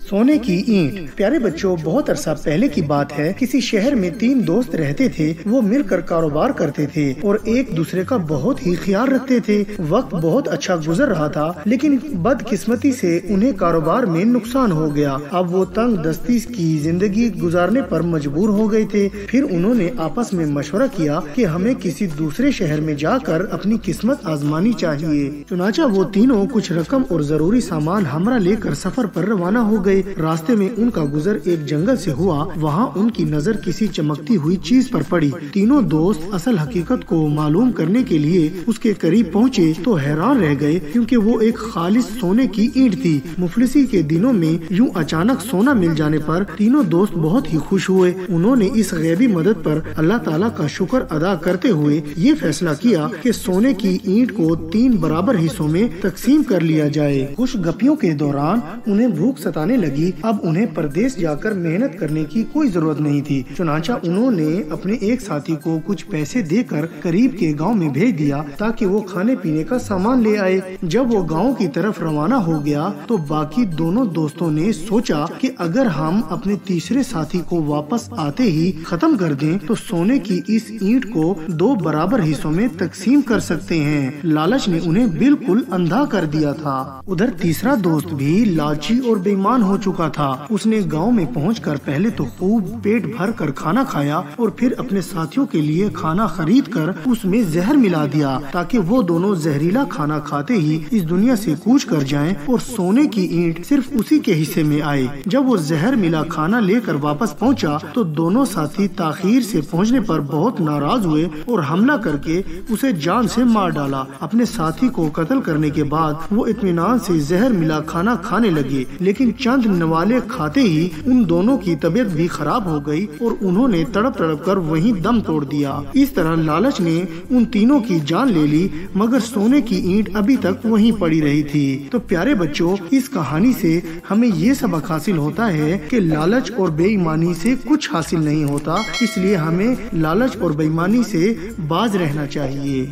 सोने की ईंट। प्यारे बच्चों, बहुत अरसा पहले की बात है। किसी शहर में 3 दोस्त रहते थे। वो मिलकर कारोबार करते थे और एक दूसरे का बहुत ही ख्याल रखते थे। वक्त बहुत अच्छा गुजर रहा था, लेकिन बदकिस्मती से उन्हें कारोबार में नुकसान हो गया। अब वो तंग दस्ती की जिंदगी गुजारने पर मजबूर हो गए थे। फिर उन्होंने आपस में मशवरा किया कि हमें किसी दूसरे शहर में जाकर अपनी किस्मत आजमानी चाहिए। चुनाचा वो तीनों कुछ रकम और जरूरी सामान हमरा लेकर सफर पर रवाना हो गए। रास्ते में उनका गुजर एक जंगल से हुआ। वहाँ उनकी नजर किसी चमकती हुई चीज पर पड़ी। तीनों दोस्त असल हकीकत को मालूम करने के लिए उसके करीब पहुँचे तो हैरान रह गए, क्योंकि वो एक खालिस सोने की ईंट थी। मुफलिसी के दिनों में यूं अचानक सोना मिल जाने पर तीनों दोस्त बहुत ही खुश हुए। उन्होंने इस गैबी मदद पर अल्लाह ताला का शुक्र अदा करते हुए ये फैसला किया कि सोने की ईंट को 3 बराबर हिस्सों में तकसीम कर लिया जाए। कुछ गपियों के दौरान उन्हें भूख सताने लगी। अब उन्हें परदेश जाकर मेहनत करने की कोई जरूरत नहीं थी। चुनाचा उन्होंने अपने एक साथी को कुछ पैसे देकर करीब के गांव में भेज दिया ताकि वो खाने पीने का सामान ले आए। जब वो गांव की तरफ रवाना हो गया तो बाकी दोनों दोस्तों ने सोचा कि अगर हम अपने तीसरे साथी को वापस आते ही खत्म कर दें तो सोने की इस ईंट को 2 बराबर हिस्सों में तकसीम कर सकते हैं। लालच ने उन्हें बिल्कुल अंधा कर दिया था। उधर तीसरा दोस्त भी लालची और बेईमान हो चुका था। उसने गांव में पहुंचकर पहले तो खूब पेट भर कर खाना खाया और फिर अपने साथियों के लिए खाना खरीद कर उसमें जहर मिला दिया ताकि वो दोनों जहरीला खाना खाते ही इस दुनिया से कूच कर जाएं और सोने की ईंट सिर्फ उसी के हिस्से में आए। जब वो जहर मिला खाना लेकर वापस पहुंचा तो दोनों साथी ताखीर से पहुंचने पर बहुत नाराज हुए और हमला करके उसे जान से मार डाला। अपने साथी को कत्ल करने के बाद वो इत्मीनान से जहर मिला खाना खाने लगे, लेकिन चंद नवाले खाते ही उन दोनों की तबीयत भी खराब हो गई और उन्होंने तड़प तड़प कर वहीं दम तोड़ दिया। इस तरह लालच ने उन तीनों की जान ले ली, मगर सोने की ईंट अभी तक वहीं पड़ी रही थी। तो प्यारे बच्चों, इस कहानी से हमें ये सबक हासिल होता है कि लालच और बेईमानी से कुछ हासिल नहीं होता, इसलिए हमें लालच और बेईमानी से बाज रहना चाहिए।